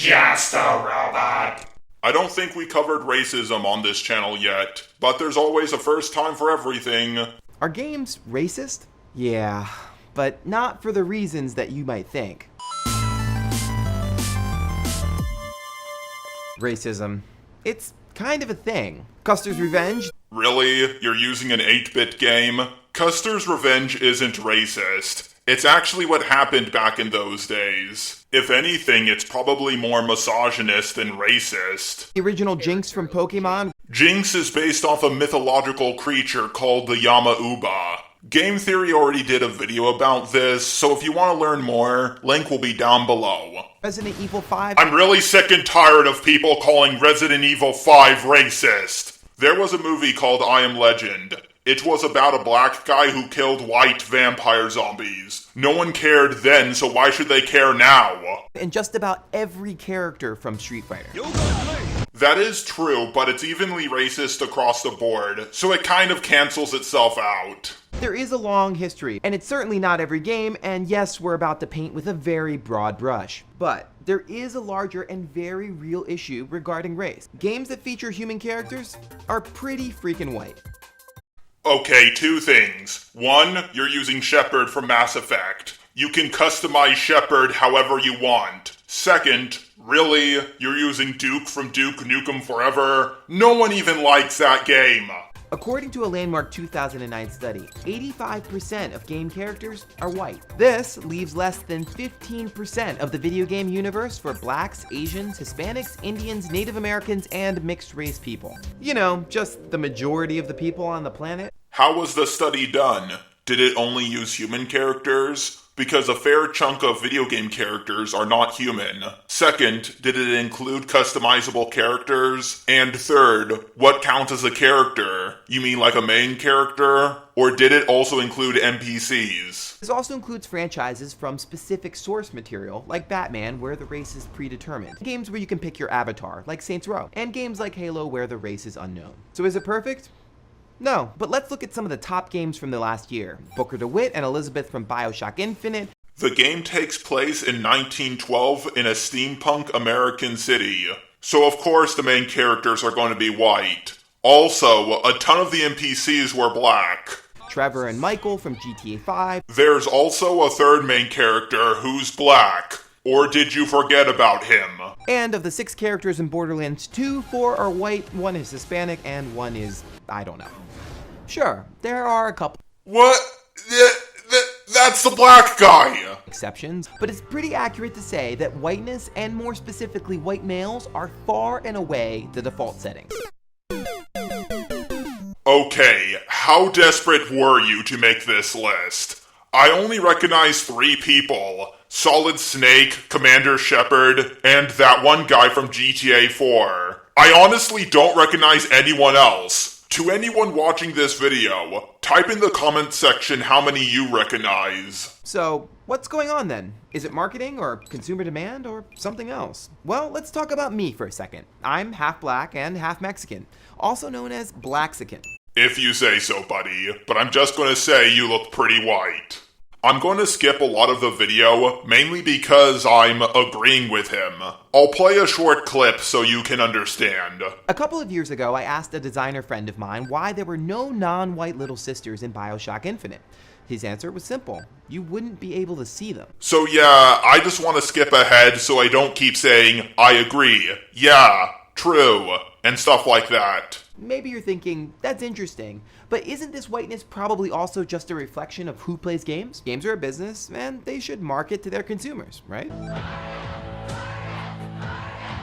Just a robot. I don't think we covered racism on this channel yet, but there's always a first time for everything. Are games racist? Yeah, but not for the reasons that you might think. Racism. It's kind of a thing. Custer's Revenge? Really? You're using an 8-bit game? Custer's Revenge isn't racist. It's actually what happened back in those days. If anything, it's probably more misogynist than racist. The original Jynx from Pokemon? Jynx is based off a mythological creature called the Yama-Uba. Game Theory already did a video about this, so if you want to learn more, link will be down below. Resident Evil 5? I'm really sick and tired of people calling Resident Evil 5 racist. There was a movie called I Am Legend. It was about a black guy who killed white vampire zombies. No one cared then, so why should they care now? And just about every character from Street Fighter. That is true, but it's evenly racist across the board, so it kind of cancels itself out. There is a long history, and it's certainly not every game, and yes, we're about to paint with a very broad brush. But there is a larger and very real issue regarding race. Games that feature human characters are pretty freaking white. Okay, two things. One, you're using Shepard from Mass Effect. You can customize Shepard however you want. Second, really? You're using Duke from Duke Nukem Forever? No one even likes that game. According to a landmark 2009 study, 85% of game characters are white. This leaves less than 15% of the video game universe for blacks, Asians, Hispanics, Indians, Native Americans, and mixed race people. You know, just the majority of the people on the planet. How was the study done? Did it only use human characters? Because a fair chunk of video game characters are not human. Second, did it include customizable characters? And third, what counts as a character? You mean like a main character? Or did it also include NPCs? This also includes franchises from specific source material, like Batman, where the race is predetermined. Games where you can pick your avatar, like Saints Row. And games like Halo, where the race is unknown. So is it perfect? No, but let's look at some of the top games from the last year. Booker DeWitt and Elizabeth from BioShock Infinite. The game takes place in 1912 in a steampunk American city. So of course the main characters are going to be white. Also, a ton of the NPCs were black. Trevor and Michael from GTA 5. There's also a third main character who's black. Or did you forget about him? And of the 6 characters in Borderlands 2, 4 are white, 1 is Hispanic, and 1 is, I don't know. Sure, there are a couple What? That's the black guy! exceptions, but it's pretty accurate to say that whiteness, and more specifically white males, are far and away the default settings. Okay, how desperate were you to make this list? I only recognize 3 people. Solid Snake, Commander Shepard, and that one guy from GTA 4. I honestly don't recognize anyone else. To anyone watching this video, type in the comment section how many you recognize. So, what's going on then? Is it marketing or consumer demand or something else? Well, let's talk about me for a second. I'm half black and half Mexican, also known as Blaxican. If you say so, buddy, but I'm just gonna say you look pretty white. I'm going to skip a lot of the video, mainly because I'm agreeing with him. I'll play a short clip so you can understand. A couple of years ago, I asked a designer friend of mine why there were no non-white little sisters in BioShock Infinite. His answer was simple. You wouldn't be able to see them. So yeah, I just want to skip ahead so I don't keep saying, I agree, yeah, true, and stuff like that. Maybe you're thinking, that's interesting, but isn't this whiteness probably also just a reflection of who plays games? Games are a business, and they should market to their consumers, right?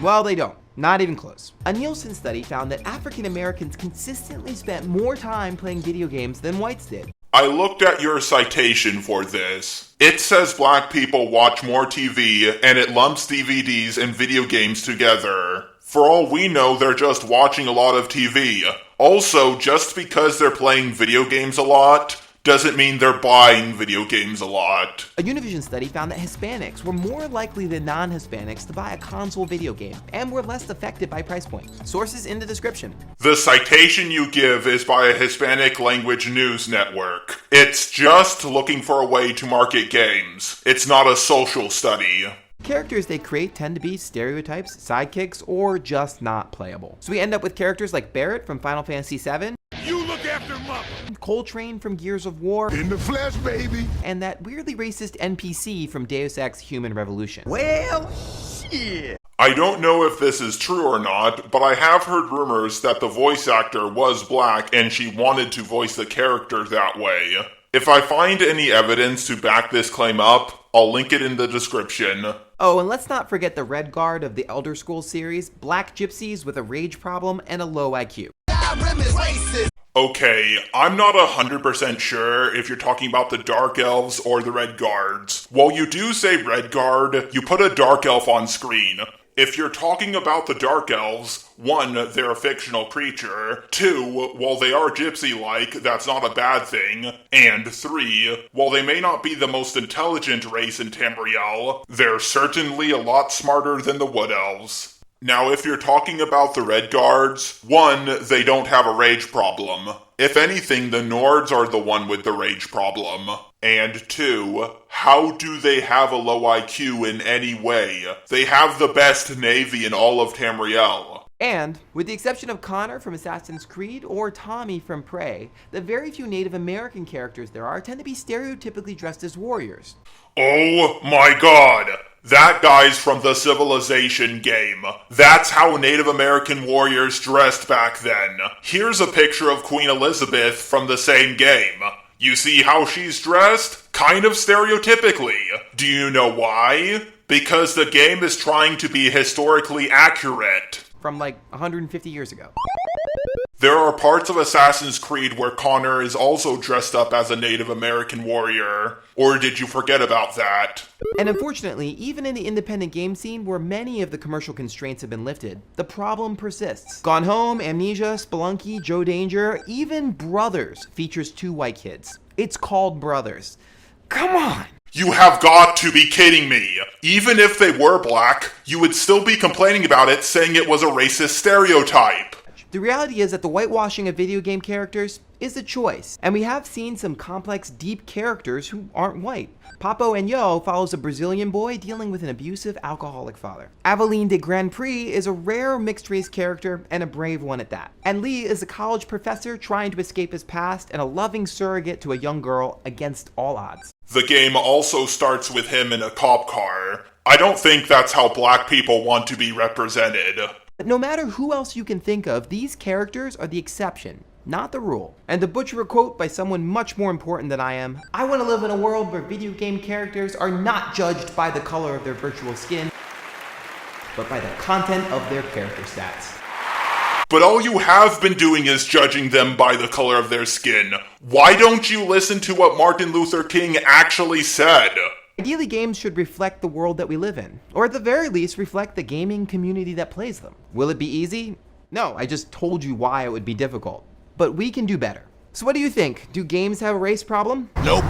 Well, they don't. Not even close. A Nielsen study found that African Americans consistently spent more time playing video games than whites did. I looked at your citation for this. It says black people watch more TV, and it lumps DVDs and video games together. For all we know, they're just watching a lot of TV. Also, just because they're playing video games a lot, doesn't mean they're buying video games a lot. A Univision study found that Hispanics were more likely than non-Hispanics to buy a console video game, and were less affected by price point. Sources in the description. The citation you give is by a Hispanic language news network. It's just looking for a way to market games. It's not a social study. characters they create tend to be stereotypes, sidekicks, or just not playable. So we end up with characters like Barrett from Final Fantasy VII, You look after Mama. Coltrane from Gears of War, In the flesh, baby. and that weirdly racist NPC from Deus Ex Human Revolution. Well, shit. I don't know if this is true or not, but I have heard rumors that the voice actor was black and she wanted to voice the character that way. If I find any evidence to back this claim up, I'll link it in the description. Oh, and let's not forget the Red Guard of the Elder Scrolls series, black gypsies with a rage problem and a low IQ. Okay, I'm not 100% sure if you're talking about the Dark Elves or the Red Guards. While you do say Red Guard, you put a Dark Elf on screen. If you're talking about the Dark Elves, 1, they're a fictional creature, 2, while they are gypsy-like, that's not a bad thing, and 3, while they may not be the most intelligent race in Tamriel, they're certainly a lot smarter than the Wood Elves. Now, if you're talking about the Red Guards, 1, they don't have a rage problem. If anything, the Nords are the one with the rage problem. And 2, how do they have a low IQ in any way? They have the best navy in all of Tamriel. And, with the exception of Connor from Assassin's Creed or Tommy from Prey, the very few Native American characters there are tend to be stereotypically dressed as warriors. Oh my god! That guy's from the Civilization game. That's how Native American warriors dressed back then. Here's a picture of Queen Elizabeth from the same game. You see how she's dressed? Kind of stereotypically. Do you know why? Because the game is trying to be historically accurate. From like 150 years ago. There are parts of Assassin's Creed where Connor is also dressed up as a Native American warrior. Or did you forget about that? And unfortunately, even in the independent game scene where many of the commercial constraints have been lifted, the problem persists. Gone Home, Amnesia, Spelunky, Joe Danger, even Brothers features 2 white kids. It's called Brothers. Come on! You have got to be kidding me. Even if they were black, you would still be complaining about it, saying it was a racist stereotype. The reality is that the whitewashing of video game characters is a choice, and we have seen some complex, deep characters who aren't white. Papo and Yo follows a Brazilian boy dealing with an abusive alcoholic father. Aveline de Grand Prix is a rare mixed-race character, and a brave one at that. And Lee is a college professor trying to escape his past and a loving surrogate to a young girl against all odds. The game also starts with him in a cop car. I don't think that's how black people want to be represented. But no matter who else you can think of, these characters are the exception, not the rule. And to butcher a quote by someone much more important than I am, I want to live in a world where video game characters are not judged by the color of their virtual skin, but by the content of their character stats. But all you have been doing is judging them by the color of their skin. Why don't you listen to what Martin Luther King actually said? Ideally, games should reflect the world that we live in, or at the very least, reflect the gaming community that plays them. Will it be easy? No, I just told you why it would be difficult. But we can do better. So what do you think? Do games have a race problem? Nope.